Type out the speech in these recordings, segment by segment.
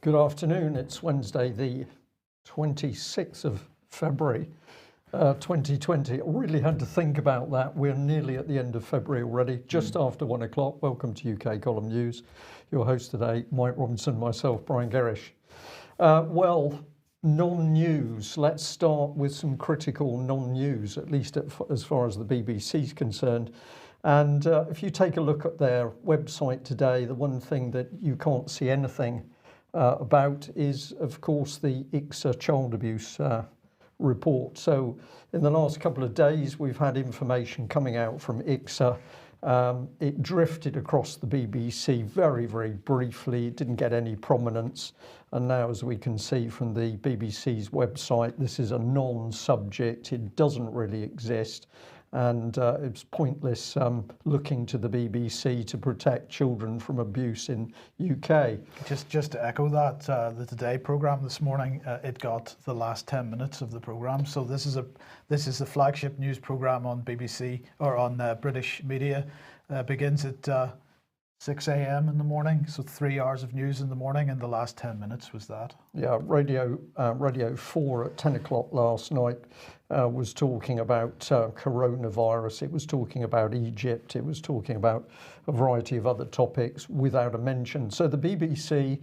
Good afternoon. It's Wednesday, the 26th of February, 2020. I really had to think about that. We're nearly at the end of February already, just after 1 o'clock. Welcome to UK Column News. Your host today, Mike Robinson, myself, Brian Gerrish. Non-news. Let's start with some critical non-news, at least as far as the BBC is concerned. And if you take a look at their website today, the one thing that you can't see anything about is, of course, the ICSA child abuse report. So in the last couple of days, we've had information coming out from ICSA. It drifted across the BBC very, very briefly. It didn't get any prominence. And now, as we can see from the BBC's website, this is a non-subject. It doesn't really exist. And it's pointless looking to the BBC to protect children from abuse in UK. Just to echo that, the Today programme this morning, it got the last 10 minutes of the programme. So this is the flagship news programme on BBC or on British media. Begins at 6 a.m. in the morning, so 3 hours of news in the morning, and the last 10 minutes was that. Yeah, Radio 4 at 10 o'clock last night was talking about coronavirus. It was talking about Egypt. It was talking about a variety of other topics without a mention. So the BBC,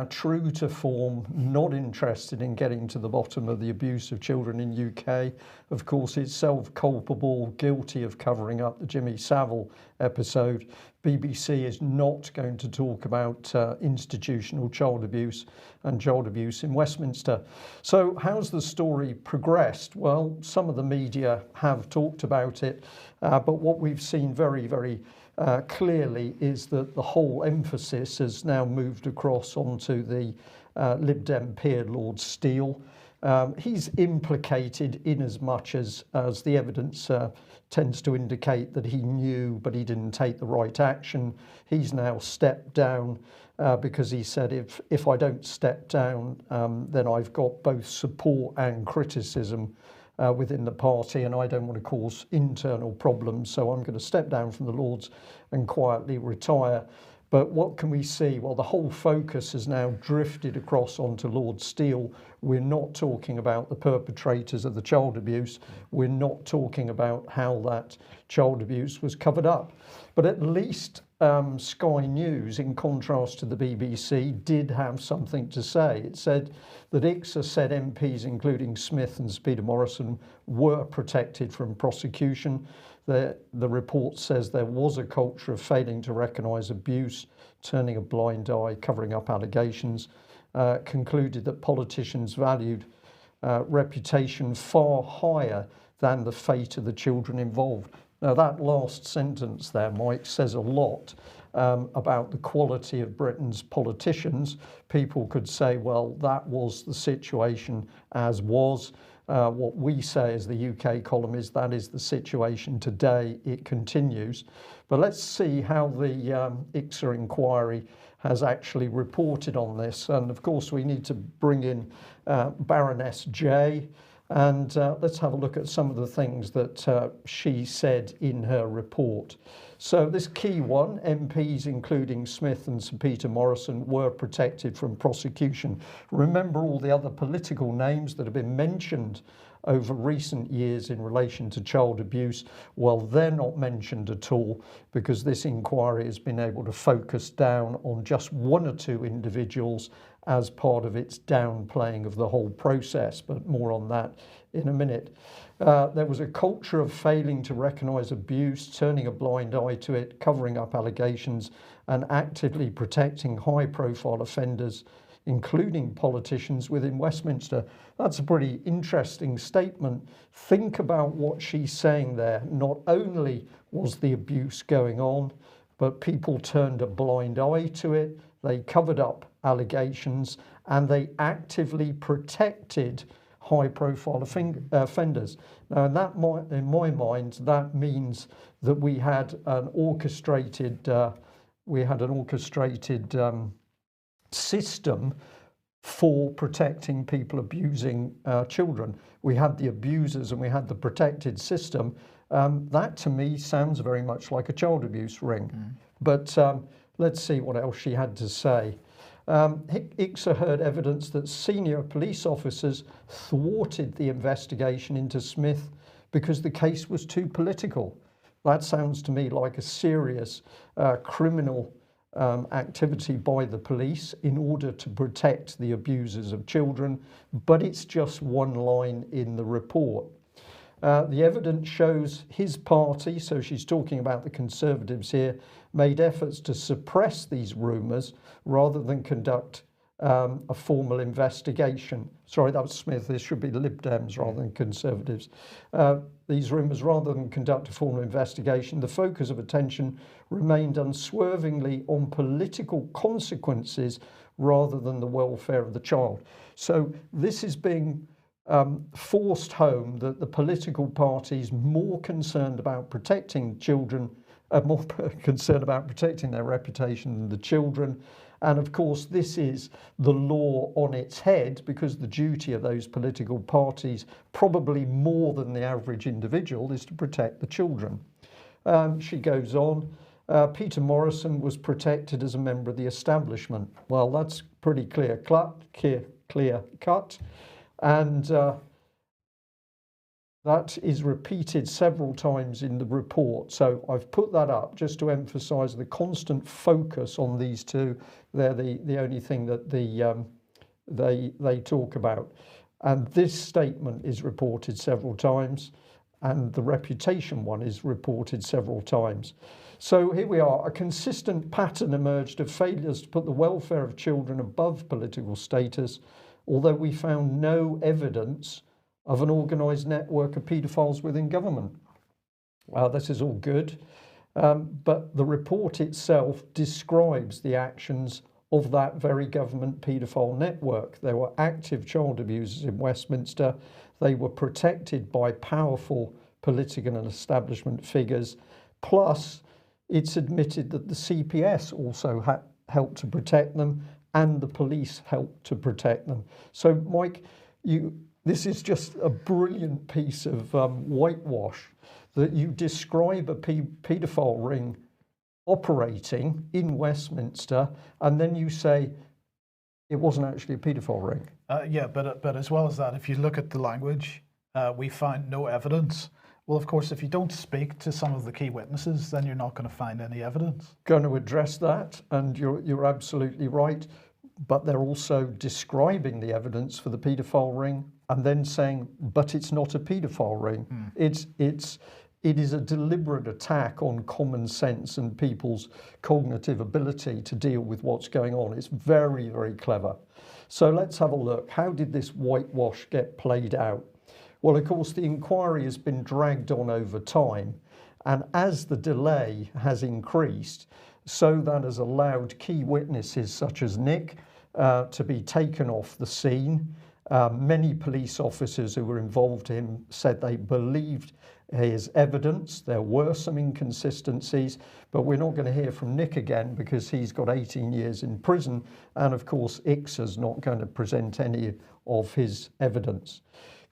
true to form, not interested in getting to the bottom of the abuse of children in UK. Of course, itself culpable, guilty of covering up the Jimmy Savile episode. BBC is not going to talk about institutional child abuse and child abuse in Westminster. So how's the story progressed? Well, some of the media have talked about it, but what we've seen very, very clearly is that the whole emphasis has now moved across onto the Lib Dem peer, Lord Steele. He's implicated in as much as the evidence tends to indicate that he knew, but he didn't take the right action. He's now stepped down because he said, if I don't step down, then I've got both support and criticism within the party, and I don't want to cause internal problems, so I'm going to step down from the Lords and quietly retire. But what can we see? Well, the whole focus has now drifted across onto Lord Steele. We're not talking about the perpetrators of the child abuse. We're not talking about how that child abuse was covered up. But at least Sky News, in contrast to the BBC, did have something to say. It said that ICSA said MPs, including Smith and Peter Morrison, were protected from prosecution. The report says there was a culture of failing to recognise abuse, turning a blind eye, covering up allegations, concluded that politicians valued reputation far higher than the fate of the children involved. Now, that last sentence there, Mike, says a lot about the quality of Britain's politicians. People could say, well, that was the situation as was. What we say as the UK column is that is the situation today. It continues. But let's see how the ICSA inquiry has actually reported on this. And of course, we need to bring in Baroness J. And let's have a look at some of the things that she said in her report. So this key one, MPs including Smith and Sir Peter Morrison were protected from prosecution. Remember all the other political names that have been mentioned over recent years in relation to child abuse? Well, they're not mentioned at all because this inquiry has been able to focus down on just one or two individuals as part of its downplaying of the whole process, but more on that in a minute. There was a culture of failing to recognise abuse, turning a blind eye to it, covering up allegations and actively protecting high-profile offenders, including politicians within Westminster. That's a pretty interesting statement. Think about what she's saying there. Not only was the abuse going on, but people turned a blind eye to it, they covered up allegations, and they actively protected high-profile offenders. Now, in my mind, that means that we had an orchestrated system for protecting people abusing children. We had the abusers and we had the protected system. That to me sounds very much like a child abuse ring. But let's see what else she had to say. ICSA heard evidence that senior police officers thwarted the investigation into Smith because the case was too political. That sounds to me like a serious criminal activity by the police in order to protect the abusers of children, but it's just one line in the report. The evidence shows his party, so she's talking about the Conservatives here, made efforts to suppress these rumours rather than conduct a formal investigation. Sorry, that was Smith. This should be the Lib Dems rather than Conservatives. These rumours, rather than conduct a formal investigation, the focus of attention remained unswervingly on political consequences rather than the welfare of the child. So this is being forced home that the political parties more concerned about protecting children, more concerned about protecting their reputation than the children. And of course, this is the law on its head, because the duty of those political parties, probably more than the average individual, is to protect the children. She goes on, Peter Morrison was protected as a member of the establishment. Well, that's pretty clear cut. And that is repeated several times in the report. So I've put that up just to emphasize the constant focus on these two. They're the only thing that they talk about. And this statement is reported several times, and the reputation one is reported several times. So here we are. A consistent pattern emerged of failures to put the welfare of children above political status, although we found no evidence of an organised network of paedophiles within government. This is all good, but the report itself describes the actions of that very government paedophile network. There were active child abusers in Westminster. They were protected by powerful political and establishment figures. Plus, it's admitted that the CPS also helped to protect them, and the police helped to protect them. So, Mike, this is just a brilliant piece of whitewash, that you describe a paedophile ring operating in Westminster, and then you say it wasn't actually a paedophile ring. Yeah, but as well as that, if you look at the language, we find no evidence. Well, of course, if you don't speak to some of the key witnesses, then you're not going to find any evidence. Going to address that, and you're absolutely right. But they're also describing the evidence for the paedophile ring and then saying, but it's not a paedophile ring. It is a deliberate attack on common sense and people's cognitive ability to deal with what's going on. It's very, very clever. So let's have a look. How did this whitewash get played out? Well, of course, the inquiry has been dragged on over time. And as the delay has increased, so that has allowed key witnesses such as Nick to be taken off the scene. Many police officers who were involved in him said they believed his evidence. There were some inconsistencies, but we're not going to hear from Nick again because he's got 18 years in prison, and of course ICSA's not going to present any of his evidence.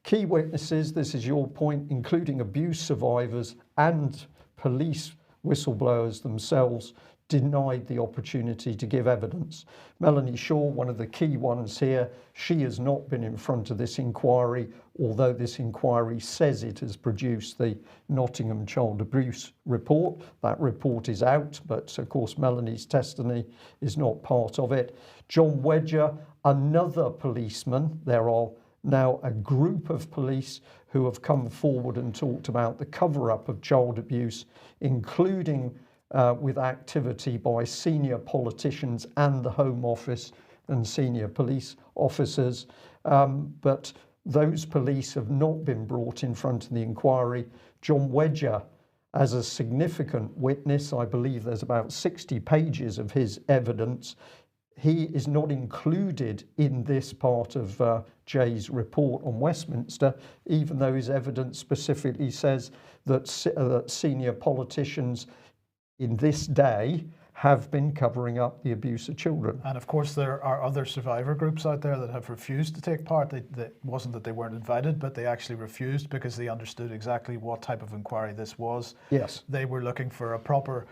Key witnesses, this is your point, including abuse survivors and police whistleblowers themselves, denied the opportunity to give evidence. Melanie Shaw, one of the key ones here, she has not been in front of this inquiry, although this inquiry says it has produced the Nottingham Child Abuse Report. That report is out, but of course Melanie's testimony is not part of it. John Wedger, another policeman. There are now a group of police who have come forward and talked about the cover-up of child abuse, including with activity by senior politicians and the Home Office and senior police officers. But those police have not been brought in front of the inquiry. John Wedger, as a significant witness, I believe there's about 60 pages of his evidence. He is not included in this part of Jay's report on Westminster, even though his evidence specifically says that senior politicians in this day have been covering up the abuse of children. And of course there are other survivor groups out there that have refused to take part. It wasn't that they weren't invited, but they actually refused because they understood exactly what type of inquiry this was. Yes. They were looking for a proper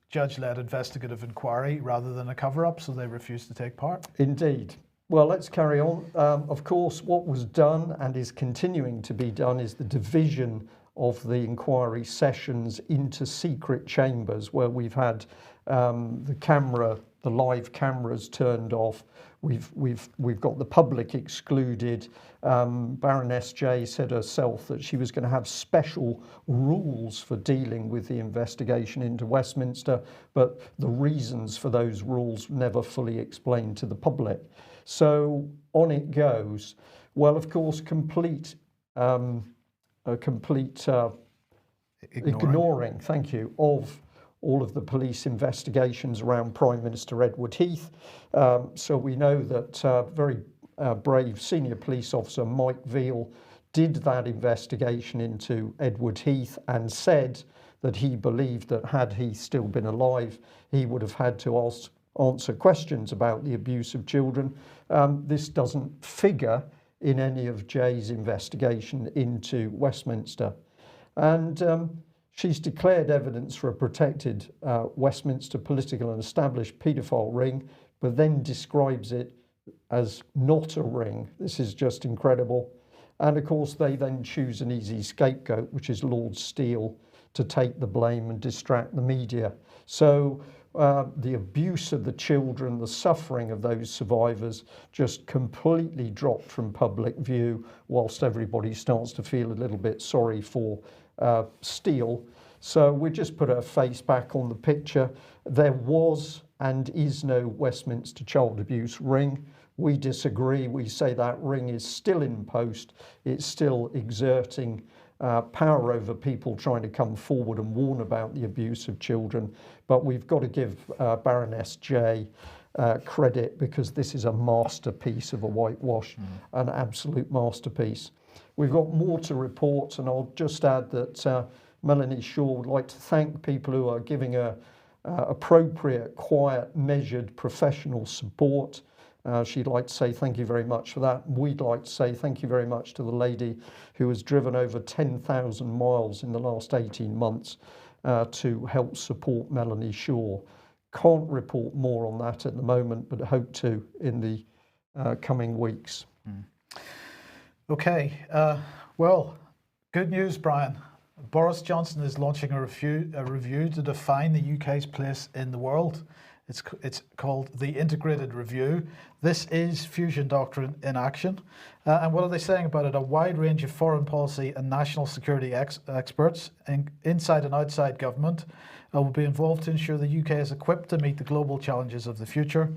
judge-led investigative inquiry rather than a cover-up, so they refused to take part. Indeed. Well, let's carry on. Of course, what was done and is continuing to be done is the division of the inquiry sessions into secret chambers, where we've had the live cameras turned off. We've got the public excluded. Baroness J said herself that she was going to have special rules for dealing with the investigation into Westminster, but the reasons for those rules never fully explained to the public. So on it goes. Well, of course, complete ignoring, thank you, of all of the police investigations around Prime Minister Edward Heath. So we know that very brave senior police officer Mike Veal did that investigation into Edward Heath and said that he believed that had he still been alive, he would have had to answer questions about the abuse of children. This doesn't figure in any of Jay's investigation into Westminster. And she's declared evidence for a protected Westminster political and established paedophile ring, but then describes it as not a ring. This is just incredible. And of course, they then choose an easy scapegoat, which is Lord Steele, to take the blame and distract the media. So the abuse of the children, the suffering of those survivors just completely dropped from public view, whilst everybody starts to feel a little bit sorry for Steele. So we just put her face back on the picture. There was and is no Westminster child abuse ring. We disagree. We say that ring is still in post. It's still exerting power over people trying to come forward and warn about the abuse of children. But we've got to give Baroness J credit, because this is a masterpiece of a whitewash, an absolute masterpiece. We've got more to report, and I'll just add that Melanie Shaw would like to thank people who are giving her appropriate, quiet, measured, professional support. She'd like to say thank you very much for that. We'd like to say thank you very much to the lady who has driven over 10,000 miles in the last 18 months to help support Melanie Shaw. Can't report more on that at the moment, but hope to in the coming weeks. Okay, well, good news, Brian. Boris Johnson is launching a review to define the UK's place in the world. It's called the Integrated Review. This is fusion doctrine in action. And what are they saying about it? A wide range of foreign policy and national security experts inside and outside government will be involved to ensure the UK is equipped to meet the global challenges of the future.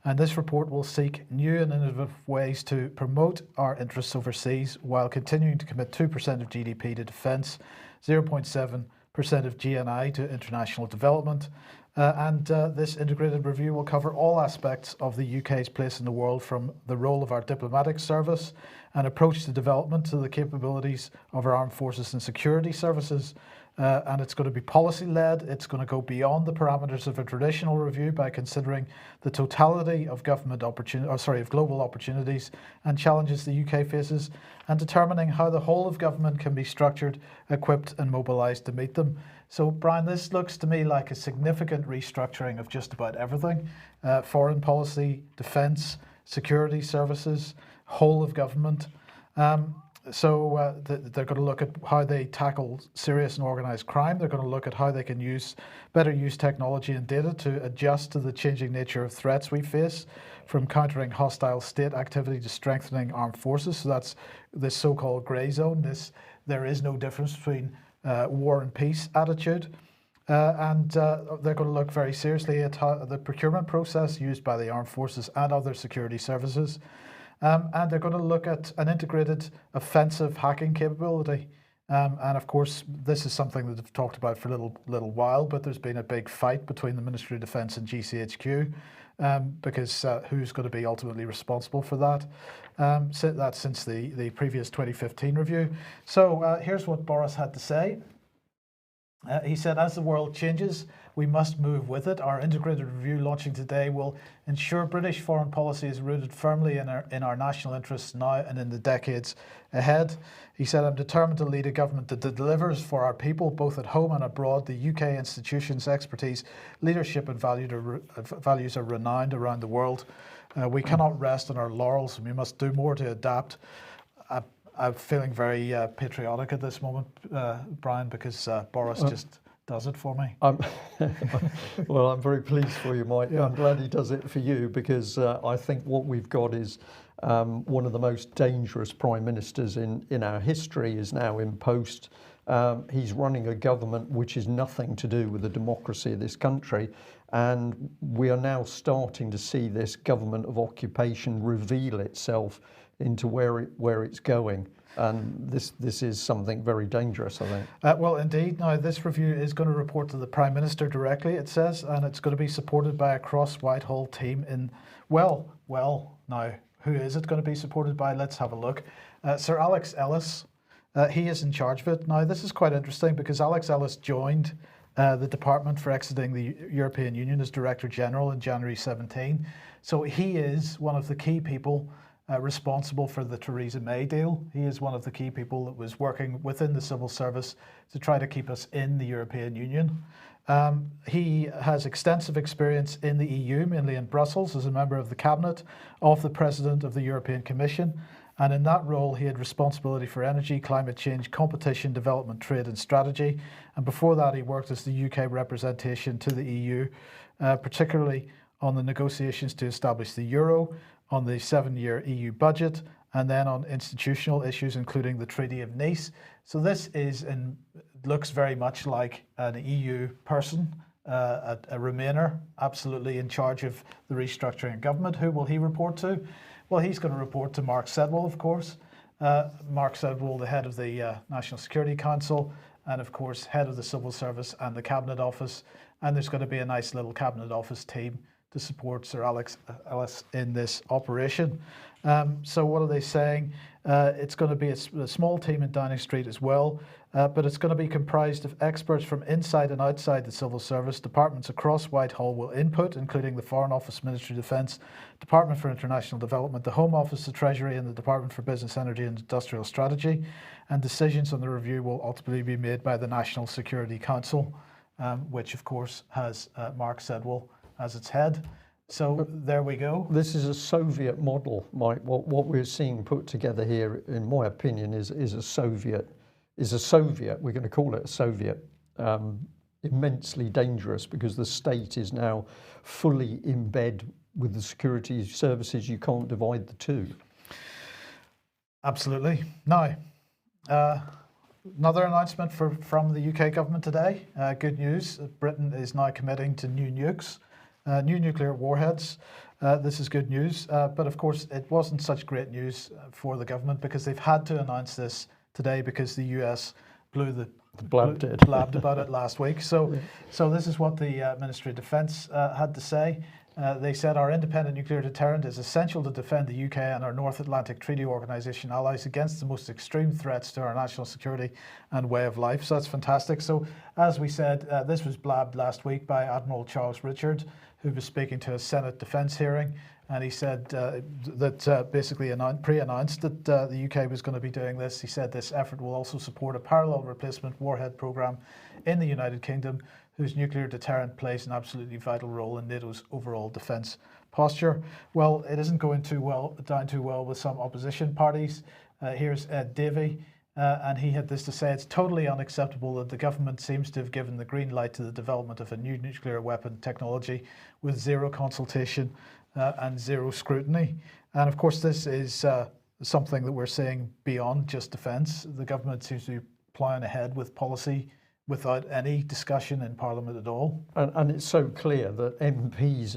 And this report will seek new and innovative ways to promote our interests overseas while continuing to commit 2% of GDP to defence, 0.7% of GNI to international development. This integrated review will cover all aspects of the UK's place in the world, from the role of our diplomatic service and approach to development to the capabilities of our armed forces and security services. And it's going to be policy-led. It's going to go beyond the parameters of a traditional review by considering the totality of global opportunities and challenges the UK faces, and determining how the whole of government can be structured, equipped and mobilised to meet them. So, Brian, this looks to me like a significant restructuring of just about everything. Foreign policy, defence, security services, whole of government. So they're going to look at how they tackle serious and organised crime. They're going to look at how they can better use technology and data to adjust to the changing nature of threats we face, from countering hostile state activity to strengthening armed forces. So that's this so-called grey zone. There is no difference between war and peace attitude. And they're going to look very seriously at how the procurement process used by the armed forces and other security services. And they're going to look at an integrated offensive hacking capability. And of course, this is something that they've talked about for a little while, but there's been a big fight between the Ministry of Defence and GCHQ because who's going to be ultimately responsible for that? Since the previous 2015 review. So here's what Boris had to say. He said, as the world changes, we must move with it. Our integrated review launching today will ensure British foreign policy is rooted firmly in our national interests now and in the decades ahead. He said, I'm determined to lead a government that delivers for our people, both at home and abroad. The UK institutions' expertise, leadership and values are renowned around the world. We cannot rest on our laurels, and we must do more to adapt. I'm feeling very patriotic at this moment, Brian, because Boris just does it for me. Well, I'm very pleased for you, Mike. Yeah. I'm glad he does it for you, because I think what we've got is one of the most dangerous prime ministers in our history is now in post. He's running a government which is nothing to do with the democracy of this country. And we are now starting to see this government of occupation reveal itself into where it's going, and this is something very dangerous, I think. Well, indeed. Now, this review is going to report to the Prime Minister directly, it says, and it's going to be supported by a cross-Whitehall team in, well, now, who is it going to be supported by? Let's have a look. Sir Alex Ellis, he is in charge of it. Now, this is quite interesting because Alex Ellis joined the department for exiting the European Union as Director General in January 17. So he is one of the key people responsible for the Theresa May deal. He is one of the key people that was working within the civil service to try to keep us in the European Union. He has extensive experience in the EU, mainly in Brussels, as a member of the Cabinet of the President of the European Commission. And in that role, he had responsibility for energy, climate change, competition, development, trade and strategy. And before that, he worked as the UK representation to the EU, particularly on the negotiations to establish the euro, on the 7-year EU budget, and then on institutional issues, including the Treaty of Nice. So this looks very much like an EU person, a Remainer, absolutely in charge of the restructuring of government. Who will he report to? Well, he's going to report to Mark Sedwill, of course. Mark Sedwill, the head of the National Security Council, and of course, head of the Civil Service and the Cabinet Office. And there's going to be a nice little Cabinet Office team to support Sir Alex Ellis in this operation. So what are they saying? It's going to be a small team in Downing Street as well, but it's going to be comprised of experts from inside and outside the civil service. Departments across Whitehall will input, including the Foreign Office, Ministry of Defence, Department for International Development, the Home Office, the Treasury, and the Department for Business, Energy and Industrial Strategy. And decisions on the review will ultimately be made by the National Security Council, which of course has Mark Sedwill as its head. So there we go. This is a Soviet model, Mike. What we're seeing put together here, in my opinion, is a Soviet. We're going to call it a Soviet. Immensely dangerous, because the state is now fully in bed with the security services. You can't divide the two. Absolutely. Now, another announcement from the UK government today. Good news. Britain is now committing to new nukes. New nuclear warheads. This is good news, but of course it wasn't such great news for the government, because they've had to announce this today because the US blabbed about it last week. So this is what the Ministry of Defence had to say. They said, our independent nuclear deterrent is essential to defend the UK and our North Atlantic Treaty Organisation allies against the most extreme threats to our national security and way of life. So that's fantastic. So as we said, this was blabbed last week by Admiral Charles Richard, who was speaking to a Senate defence hearing, and he said that basically pre-announced that the UK was going to be doing this. He said this effort will also support a parallel replacement warhead programme in the United Kingdom, whose nuclear deterrent plays an absolutely vital role in NATO's overall defence posture. Well, it isn't going down too well with some opposition parties. Here's Ed Davey. And he had this to say: it's totally unacceptable that the government seems to have given the green light to the development of a new nuclear weapon technology with zero consultation and zero scrutiny. And of course, this is something that we're seeing beyond just defence. The government seems to be ploughing ahead with policy without any discussion in Parliament at all. And it's so clear that MPs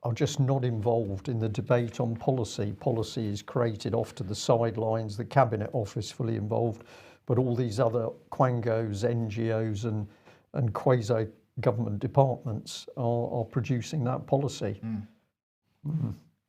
are just not involved in the debate on policy. Policy is created off to the sidelines, the Cabinet Office fully involved, but all these other quangos, NGOs and quasi-government departments are producing that policy.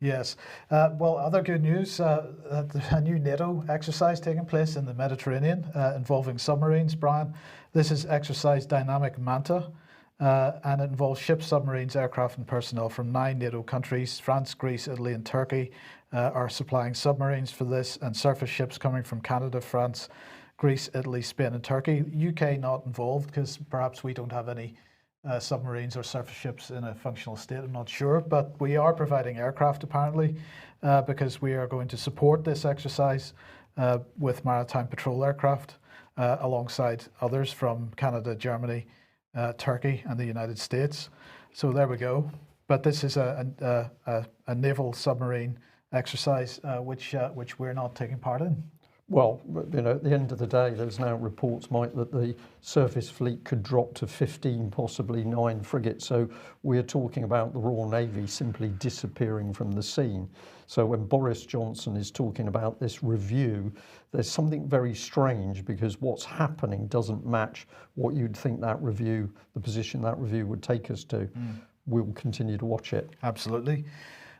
Yes. Well, other good news, a new NATO exercise taking place in the Mediterranean involving submarines, Brian. This is exercise Dynamic Manta, and it involves ships, submarines, aircraft and personnel from 9 NATO countries. France, Greece, Italy and Turkey are supplying submarines for this, and surface ships coming from Canada, France, Greece, Italy, Spain and Turkey. UK not involved because perhaps we don't have any submarines or surface ships in a functional state, I'm not sure, but we are providing aircraft apparently because we are going to support this exercise with maritime patrol aircraft alongside others from Canada, Germany, Turkey and the United States. So there we go. But this is a naval submarine exercise which we're not taking part in. Well, at the end of the day, there's now reports, Mike, that the surface fleet could drop to 15, possibly 9 frigates. So we're talking about the Royal Navy simply disappearing from the scene. So when Boris Johnson is talking about this review, there's something very strange because what's happening doesn't match what you'd think that review, the position that review would take us to. We'll continue to watch it. Absolutely.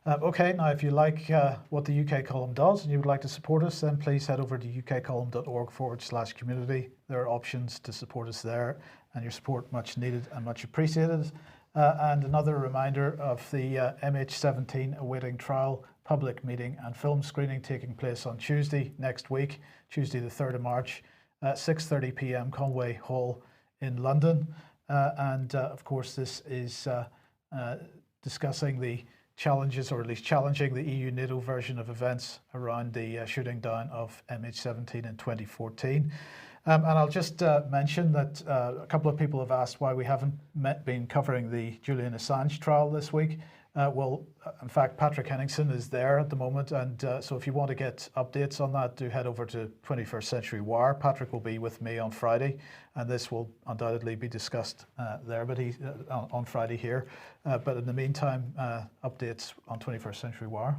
Okay, now if you like what the UK column does and you would like to support us, then please head over to ukcolumn.org/community. There are options to support us there, and your support much needed and much appreciated. And another reminder of the MH17 awaiting trial public meeting and film screening taking place on Tuesday next week, Tuesday the 3rd of March, at 6:30 p.m. Conway Hall in London. And of course this is discussing the challenges, or at least challenging the EU-NATO version of events around the shooting down of MH17 in 2014. And I'll just mention that a couple of people have asked why we haven't been covering the Julian Assange trial this week. Well, in fact, Patrick Henningsen is there at the moment, and so if you want to get updates on that, do head over to 21st Century Wire. Patrick will be with me on Friday, and this will undoubtedly be discussed there, but he's on Friday here. But in the meantime, updates on 21st Century Wire.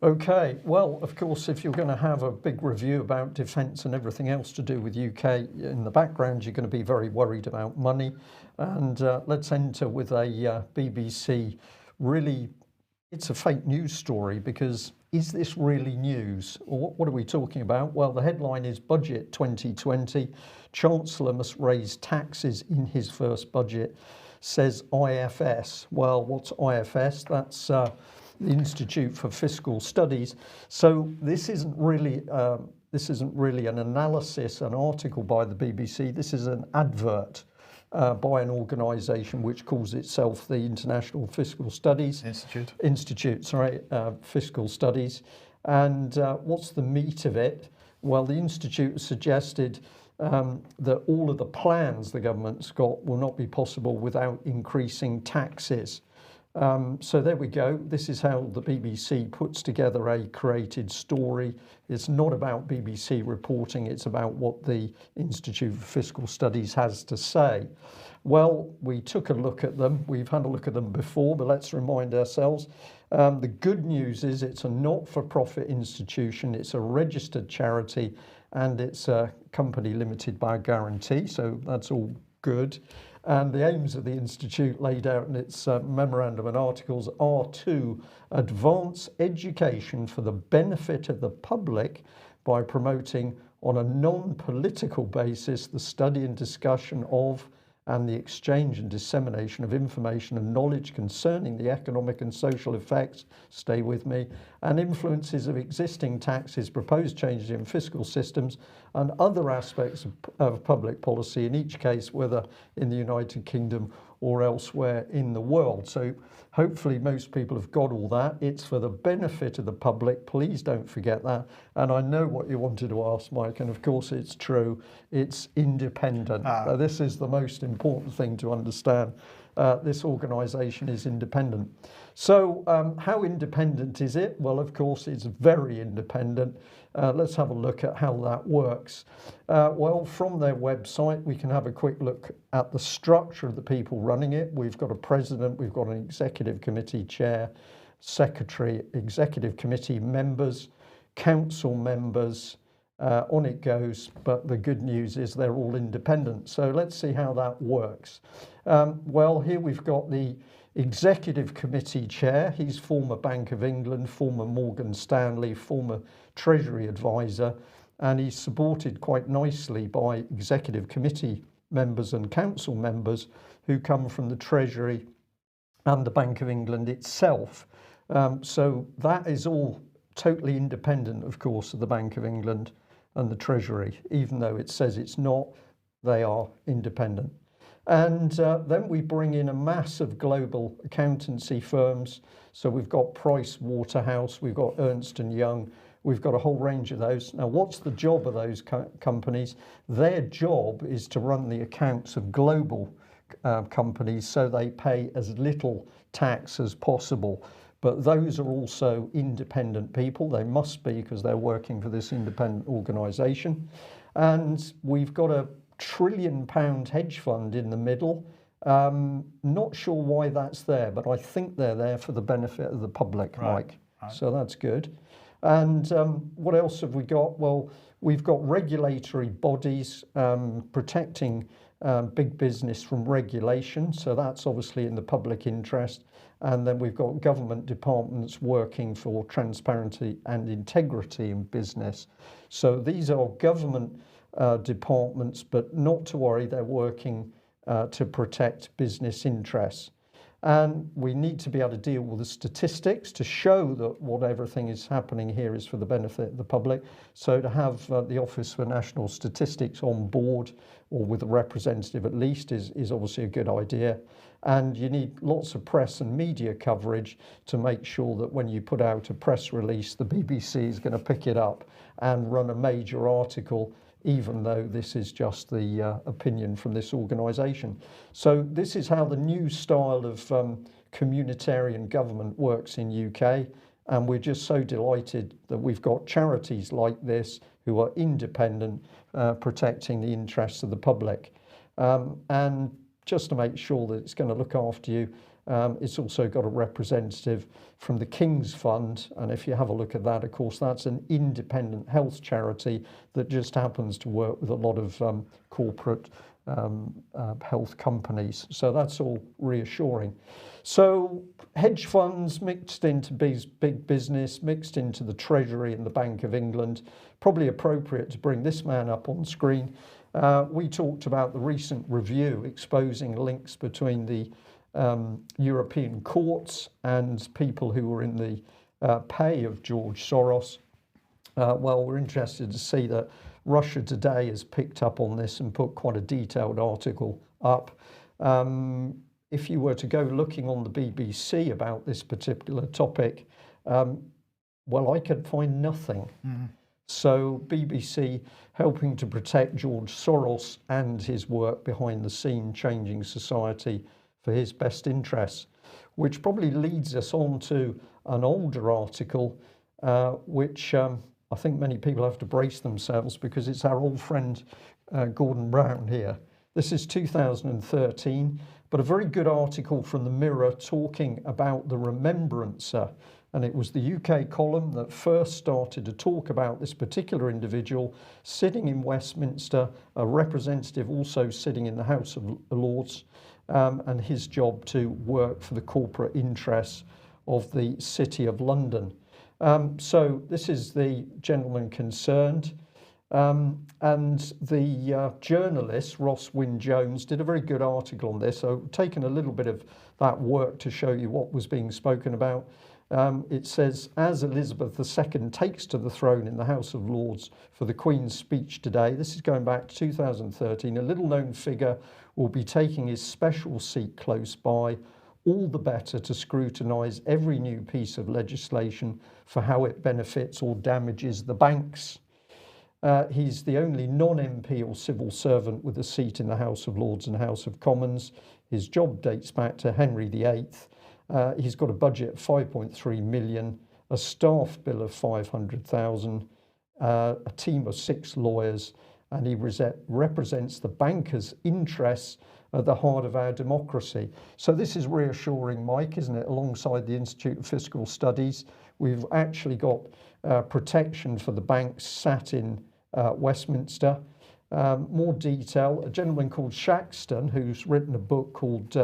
Okay, well, of course, if you're going to have a big review about defence and everything else to do with UK in the background, you're going to be very worried about money. And let's enter with a BBC, really, it's a fake news story, because is this really news? Or what are we talking about? Well, the headline is Budget 2020. Chancellor must raise taxes in his first budget, says IFS. Well, what's IFS? That's the Institute for Fiscal Studies. So this isn't really an analysis, an article by the BBC. This is an advert by an organisation which calls itself the International Fiscal Studies Institute, Fiscal Studies. And what's the meat of it? Well, the Institute suggested that all of the plans the government's got will not be possible without increasing taxes. So there we go. This is how the BBC puts together a created story. It's not about BBC reporting, it's about what the Institute for Fiscal Studies has to say. Well, we took a look at them. We've had a look at them before, but let's remind ourselves. The good news is it's a not-for-profit institution, it's a registered charity, and it's a company limited by guarantee, so that's all good. And the aims of the Institute laid out in its memorandum and articles are to advance education for the benefit of the public by promoting on a non-political basis the study and discussion of and the exchange and dissemination of information and knowledge concerning the economic and social effects, stay with me, and influences of existing taxes, proposed changes in fiscal systems and other aspects of public policy, in each case whether in the United Kingdom or elsewhere in the world. So hopefully most people have got all that. It's for the benefit of the public, please don't forget that. And I know what you wanted to ask, Mike, and of course it's true, it's independent. This is the most important thing to understand. This organisation is independent. So how independent is it? Well, of course it's very independent. Let's have a look at how that works. Well, from their website we can have a quick look at the structure of the people running it. We've got a president, we've got an executive committee chair, secretary, executive committee members, council members, on it goes, but the good news is they're all independent. So let's see how that works. Well, here we've got the Executive Committee Chair. He's former Bank of England, former Morgan Stanley, former Treasury Advisor, and he's supported quite nicely by Executive Committee members and Council members who come from the Treasury and the Bank of England itself. So that is all totally independent, of course, of the Bank of England and the Treasury. Even though it says it's not, they are independent. And then we bring in a mass of global accountancy firms. So we've got Price Waterhouse, we've got Ernst & Young, we've got a whole range of those. Now, what's the job of those companies? Their job is to run the accounts of global companies so they pay as little tax as possible. But those are also independent people. They must be, because they're working for this independent organisation. And we've got a £1 trillion hedge fund in the middle. Not sure why that's there, but I think they're there for the benefit of the public, Mike. Right. So that's good. And what else have we got? Well, we've got regulatory bodies protecting big business from regulation. So that's obviously in the public interest. And then we've got government departments working for transparency and integrity in business. So these are government departments, but not to worry, they're working to protect business interests. And we need to be able to deal with the statistics to show that what everything is happening here is for the benefit of the public. So to have the Office for National Statistics on board, or with a representative at least, is obviously a good idea. And you need lots of press and media coverage to make sure that when you put out a press release, the BBC is going to pick it up and run a major article, even though this is just the opinion from this organisation. So this is how the new style of communitarian government works in UK, and we're just so delighted that we've got charities like this who are independent, protecting the interests of the public. And just to make sure that it's going to look after you, it's also got a representative from the King's Fund, and if you have a look at that, of course, that's an independent health charity that just happens to work with a lot of corporate health companies. So that's all reassuring. So hedge funds mixed into big business, mixed into the Treasury and the Bank of England. Probably appropriate to bring this man up on screen. We talked about the recent review exposing links between the European courts and people who were in the pay of George Soros. Well, we're interested to see that Russia Today has picked up on this and put quite a detailed article up. If you were to go looking on the BBC about this particular topic, well, I could find nothing. Mm-hmm. So BBC helping to protect George Soros and his work behind the scene, changing society for his best interests, which probably leads us on to an older article, which I think many people have to brace themselves, because it's our old friend Gordon Brown here. This is 2013, but a very good article from the Mirror talking about the Remembrancer. And it was the UK column that first started to talk about this particular individual sitting in Westminster, a representative also sitting in the House of Lords, and his job to work for the corporate interests of the City of London. So this is the gentleman concerned. And the journalist, Ross Wynne-Jones, did a very good article on this. So taken a little bit of that work to show you what was being spoken about. It says, as Elizabeth II takes to the throne in the House of Lords for the Queen's speech today, this is going back to 2013, a little-known figure will be taking his special seat close by, all the better to scrutinise every new piece of legislation for how it benefits or damages the banks. He's the only non-MP or civil servant with a seat in the House of Lords and House of Commons. His job dates back to Henry VIII. He's got a budget of 5.3 million, a staff bill of 500,000, a team of 6 lawyers, and he represents the bankers' interests at the heart of our democracy. So this is reassuring, Mike, isn't it? Alongside the Institute of Fiscal Studies, we've actually got protection for the banks sat in Westminster. More detail, a gentleman called Shaxton, who's written a book called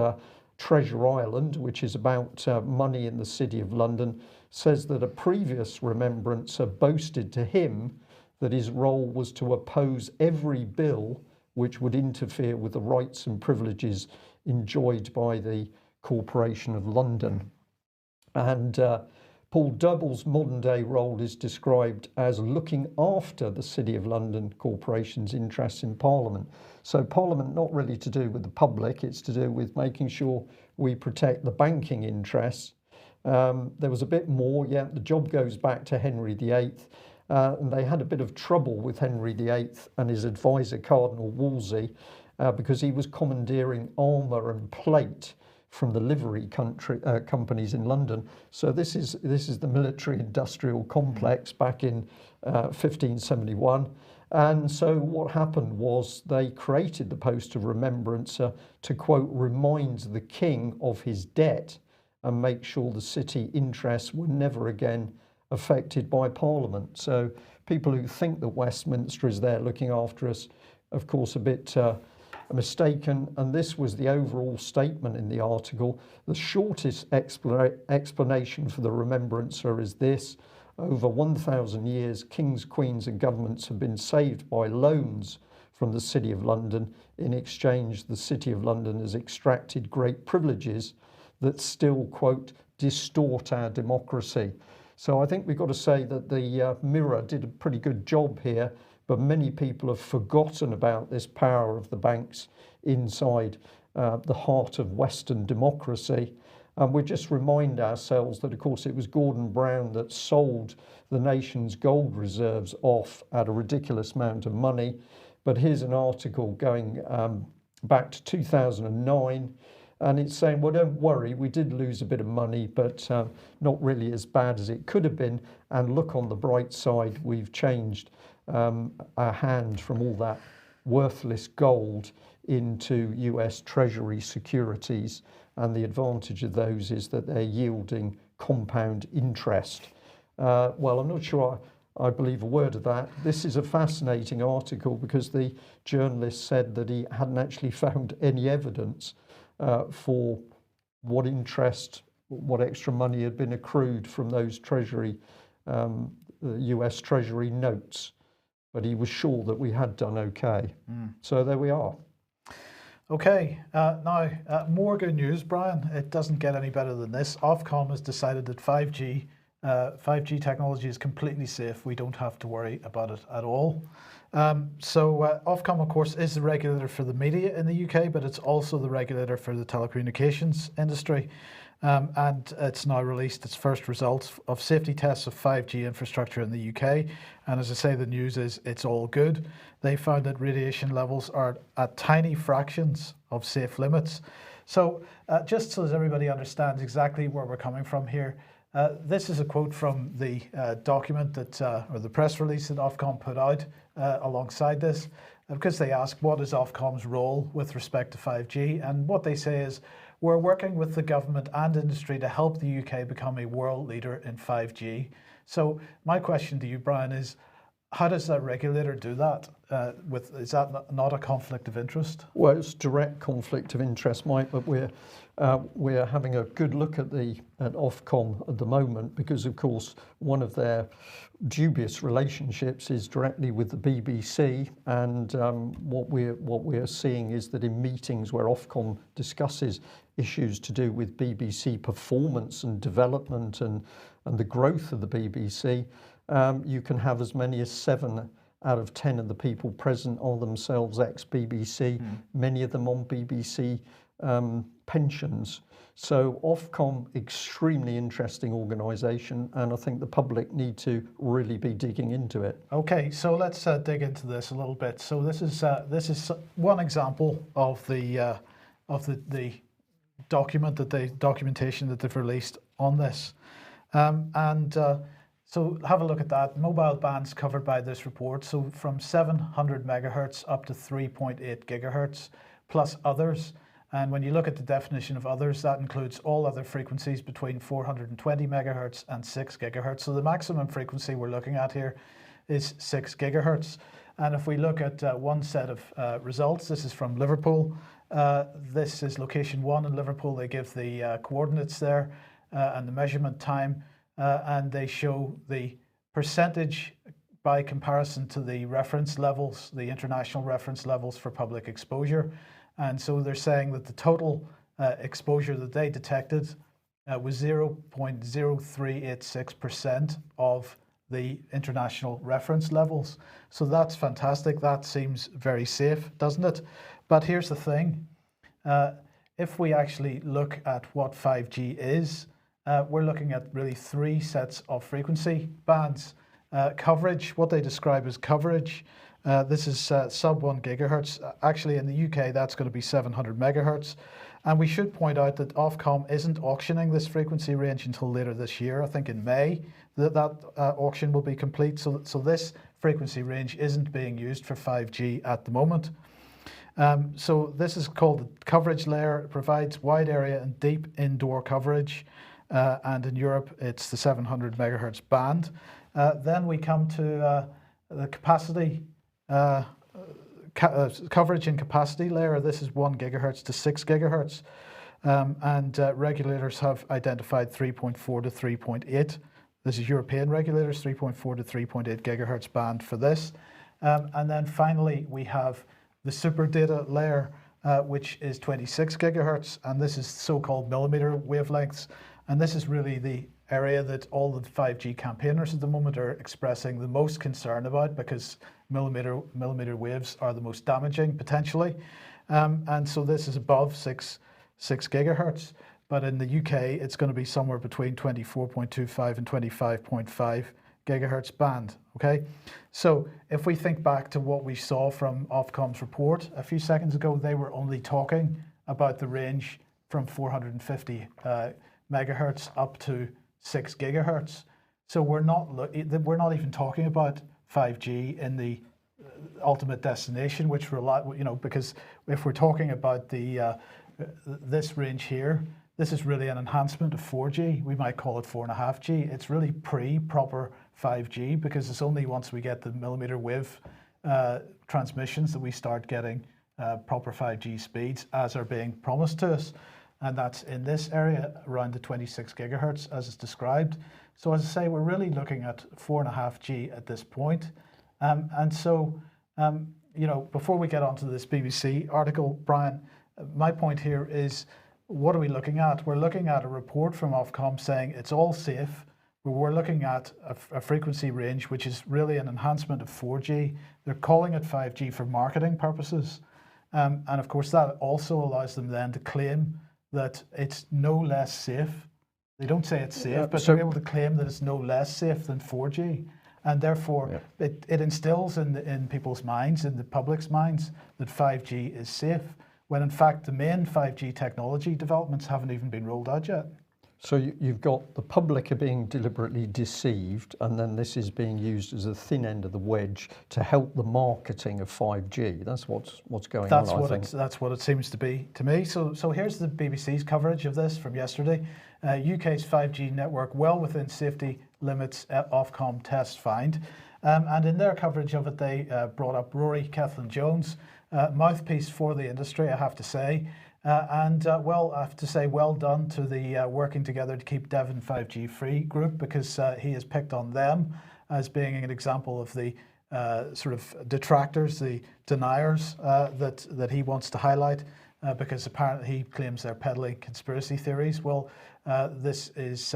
Treasure Island, which is about money in the City of London, says that a previous remembrancer boasted to him that his role was to oppose every bill which would interfere with the rights and privileges enjoyed by the Corporation of London. And Paul Double's modern day role is described as looking after the City of London Corporation's interests in Parliament. So Parliament not really to do with the public, it's to do with making sure we protect the banking interests. There was a bit more, the job goes back to Henry VIII, and they had a bit of trouble with Henry VIII and his advisor Cardinal Wolsey because he was commandeering armour and plate from the livery companies in London. So this is the military-industrial complex back in 1571. And so what happened was they created the post of remembrancer to, quote, remind the king of his debt and make sure the city interests were never again affected by Parliament. So people who think that Westminster is there looking after us, of course, a bit mistaken. And this was the overall statement in the article. The shortest explanation for the remembrancer is this: over 1,000 years, kings, queens and governments have been saved by loans from the City of London. In exchange, the City of London has extracted great privileges that still, quote, distort our democracy. So I think we've got to say that the Mirror did a pretty good job here, but many people have forgotten about this power of the banks inside the heart of Western democracy. And we just remind ourselves that, of course, it was Gordon Brown that sold the nation's gold reserves off at a ridiculous amount of money. But here's an article going back to 2009. And it's saying, well, don't worry, we did lose a bit of money, but not really as bad as it could have been. And look on the bright side, we've changed our hand from all that worthless gold into US Treasury securities. And the advantage of those is that they're yielding compound interest. Well, I'm not sure I believe a word of that. This is a fascinating article because the journalist said that he hadn't actually found any evidence for what interest, what extra money had been accrued from those Treasury, US Treasury notes. But he was sure that we had done okay. So there we are. Okay, now more good news, Brian. It doesn't get any better than this. Ofcom has decided that 5G technology is completely safe. We don't have to worry about it at all. So Ofcom, of course, is the regulator for the media in the UK, but it's also the regulator for the telecommunications industry. And it's now released its first results of safety tests of 5G infrastructure in the UK. And as I say, the news is it's all good. They found that radiation levels are at tiny fractions of safe limits. So just so that everybody understands exactly where we're coming from here, this is a quote from the document that, or the press release that Ofcom put out alongside this, because they ask what is Ofcom's role with respect to 5G, and what they say is, we're working with the government and industry to help the UK become a world leader in 5G. So my question to you, Brian, is how does that regulator do that? Is that not a conflict of interest? Well, it's direct conflict of interest, Mike, but we're having a good look at Ofcom at the moment because, of course, one of their dubious relationships is directly with the BBC, and what we're seeing is that in meetings where Ofcom discusses issues to do with BBC performance and development and the growth of the BBC, you can have as many as 7 out of 10 of the people present are themselves ex-BBC, many of them on BBC pensions. So Ofcom, extremely interesting organisation, and I think the public need to really be digging into it. Okay, so let's dig into this a little bit. So this is one example of the documentation that they've released on this, so have a look at that. Mobile bands covered by this report, so from 700 megahertz up to 3.8 gigahertz, plus others. And when you look at the definition of others, that includes all other frequencies between 420 megahertz and 6 gigahertz. So the maximum frequency we're looking at here is 6 gigahertz. And if we look at one set of results, this is from Liverpool. This is location 1 in Liverpool. They give the coordinates there and the measurement time, and they show the percentage by comparison to the reference levels, the international reference levels for public exposure. And so they're saying that the total exposure that they detected was 0.0386% of the international reference levels. So that's fantastic. That seems very safe, doesn't it? But here's the thing. If we actually look at what 5G is, we're looking at really 3 sets of frequency bands. Coverage, what they describe as coverage, this is sub 1 gigahertz. Actually, in the UK, that's going to be 700 megahertz. And we should point out that Ofcom isn't auctioning this frequency range until later this year. I think in May that auction will be complete. So this frequency range isn't being used for 5G at the moment. So this is called the coverage layer. It provides wide area and deep indoor coverage. And in Europe, it's the 700 megahertz band. Then we come to the capacity coverage and capacity layer. This is 1 gigahertz to 6 gigahertz. And regulators have identified 3.4 to 3.8. This is European regulators, 3.4 to 3.8 gigahertz band for this. And then finally, we have the super data layer, which is 26 gigahertz. And this is so-called millimeter wavelengths. And this is really the area that all the 5G campaigners at the moment are expressing the most concern about, because millimeter waves are the most damaging potentially. And so this is above 6 gigahertz. But in the UK, it's going to be somewhere between 24.25 and 25.5 gigahertz band. Okay, so if we think back to what we saw from Ofcom's report a few seconds ago, they were only talking about the range from 450 megahertz up to 6 gigahertz. So we're not even talking about 5G in the ultimate destination, which because if we're talking about the this range here, this is really an enhancement of 4G. We might call it 4.5G. It's really pre-proper 5G, because it's only once we get the millimeter wave transmissions that we start getting proper 5G speeds as are being promised to us. And that's in this area around the 26 gigahertz as it's described. So as I say, we're really looking at 4.5G at this point. And so, before we get onto this BBC article, Brian, my point here is, what are we looking at? We're looking at a report from Ofcom saying it's all safe, but we're looking at a frequency range which is really an enhancement of 4G. They're calling it 5G for marketing purposes. And of course, that also allows them then to claim that it's no less safe. They don't say it's safe, but they're able to claim that it's no less safe than 4G. And therefore, it instills in people's minds, in the public's minds, that 5G is safe, when in fact the main 5G technology developments haven't even been rolled out yet. So you've got the public are being deliberately deceived, and then this is being used as a thin end of the wedge to help the marketing of 5G. That's what's going on, I think. That's what it seems to be to me. So here's the BBC's coverage of this from yesterday. UK's 5G network well within safety limits, Ofcom tests find. And in their coverage of it, they brought up Rory Cellan-Jones, mouthpiece for the industry, I have to say. I have to say well done to the working together to keep Devon 5G free group, because he has picked on them as being an example of the sort of detractors, the deniers that he wants to highlight, because apparently he claims they're peddling conspiracy theories. Well, this is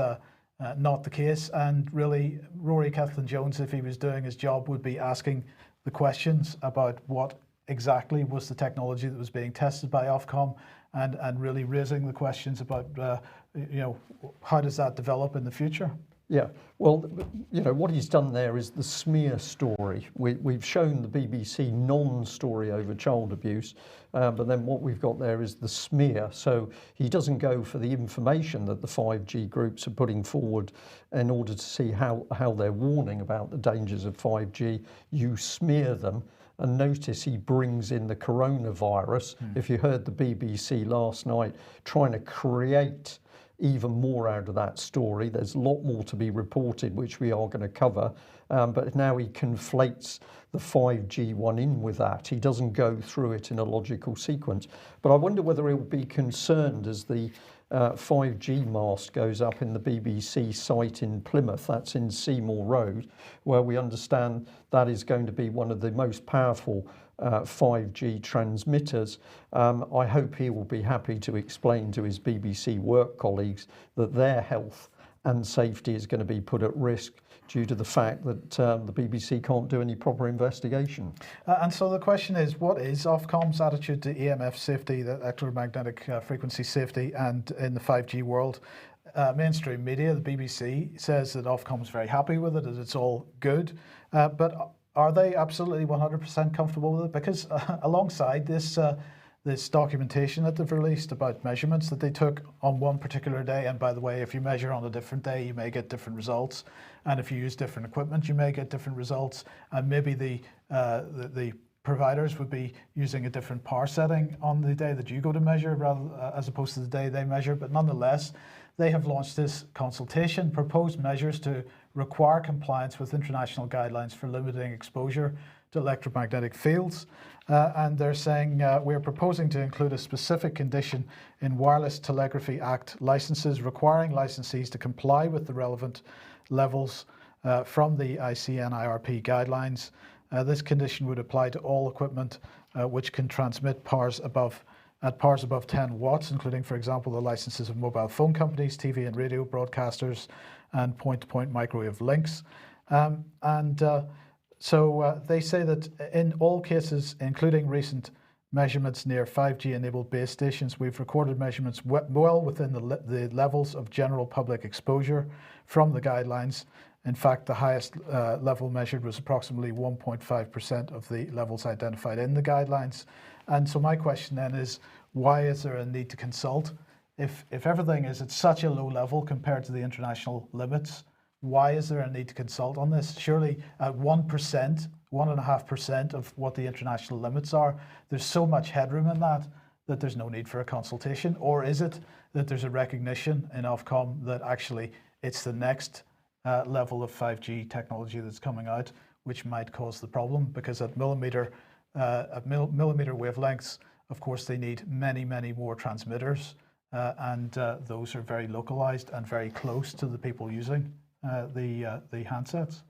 not the case, and really Rory Cellan-Jones, if he was doing his job, would be asking the questions about what exactly was the technology that was being tested by Ofcom, and really raising the questions about how does that develop in the future. Yeah, well, what he's done there is the smear story. We've shown the BBC non-story over child abuse, but then what we've got there is the smear. So he doesn't go for the information that the 5G groups are putting forward in order to see how they're warning about the dangers of 5G. You smear them. And notice he brings in the coronavirus. If you heard the BBC last night, trying to create even more out of that story. There's a lot more to be reported, which we are going to cover. But now he conflates the 5G one in with that. He doesn't go through it in a logical sequence. But I wonder whether he'll be concerned as the 5G mast goes up in the BBC site in Plymouth, that's in Seymour Road, where we understand that is going to be one of the most powerful 5G transmitters. I hope he will be happy to explain to his BBC work colleagues that their health and safety is going to be put at risk due to the fact that the BBC can't do any proper investigation. And so the question is, what is Ofcom's attitude to EMF safety, the electromagnetic frequency safety, and in the 5G world? Mainstream media, the BBC, says that Ofcom's very happy with it, that it's all good. But are they absolutely 100% comfortable with it? Because alongside this this documentation that they've released about measurements that they took on one particular day, and by the way, if you measure on a different day, you may get different results, and if you use different equipment, you may get different results, and maybe the providers would be using a different power setting on the day that you go to measure rather as opposed to the day they measure. But nonetheless, they have launched this consultation, proposed measures to require compliance with international guidelines for limiting exposure to electromagnetic fields. And they're saying we're proposing to include a specific condition in Wireless Telegraphy Act licenses requiring licensees to comply with the relevant levels from the ICNIRP guidelines. This condition would apply to all equipment which can transmit at powers above 10 watts, including, for example, the licenses of mobile phone companies, TV and radio broadcasters, and point-to-point microwave links. So they say that in all cases, including recent measurements near 5G-enabled base stations, we've recorded measurements well within the levels of general public exposure from the guidelines. In fact, the highest level measured was approximately 1.5% of the levels identified in the guidelines. And so my question then is, why is there a need to consult? If everything is at such a low level compared to the international limits, why is there a need to consult on this? Surely at 1%, 1.5% of what the international limits are, there's so much headroom in that there's no need for a consultation? Or is it that there's a recognition in Ofcom that actually it's the next level of 5G technology that's coming out which might cause the problem? Because at millimeter wavelengths, of course, they need many, many more transmitters, and those are very localized and very close to the people using the handsets.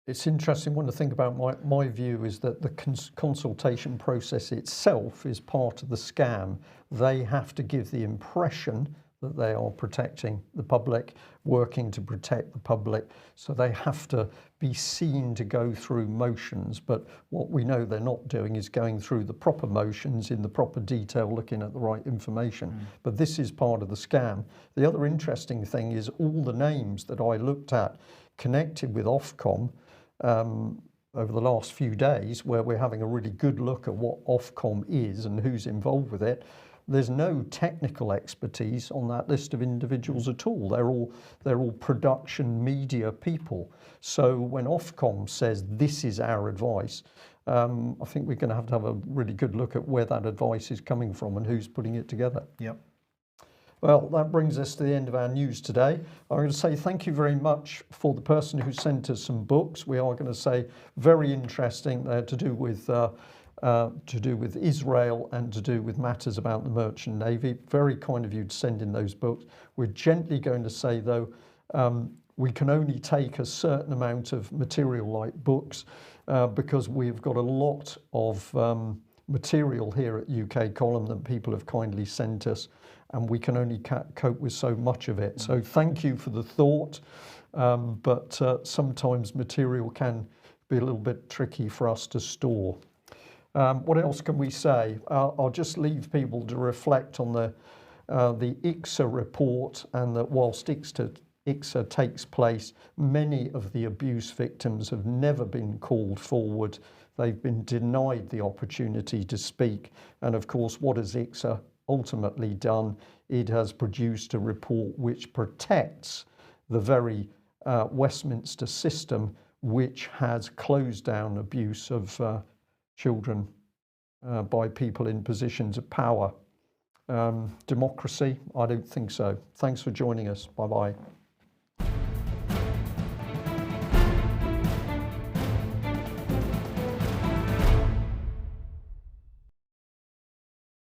It's interesting. One to think about my view is that the consultation process itself is part of the scam. They have to give the impression that they are protecting the public, working to protect the public. So they have to be seen to go through motions. But what we know they're not doing is going through the proper motions in the proper detail, looking at the right information. But this is part of the scam. The other interesting thing is all the names that I looked at connected with Ofcom over the last few days, where we're having a really good look at what Ofcom is and who's involved with it. There's no technical expertise on that list of individuals at all. They're all production media people. So when Ofcom says this is our advice, I think we're going to have a really good look at where that advice is coming from and who's putting it together. Yep. Well, that brings us to the end of our news today. I'm going to say thank you very much for the person who sent us some books. We are going to say very interesting. They're to do with Israel and to do with matters about the Merchant Navy. Very kind of you to send in those books. We're gently going to say, though, we can only take a certain amount of material like books because we've got a lot of material here at UK Column that people have kindly sent us, and we can only cope with so much of it. So thank you for the thought, but sometimes material can be a little bit tricky for us to store. What else can we say? I'll just leave people to reflect on the ICSA report, and that whilst ICSA takes place, many of the abuse victims have never been called forward. They've been denied the opportunity to speak. And of course, what has ICSA ultimately done? It has produced a report which protects the very Westminster system, which has closed down abuse of children by people in positions of power. democracy? I don't think so. Thanks for joining us. Bye-bye.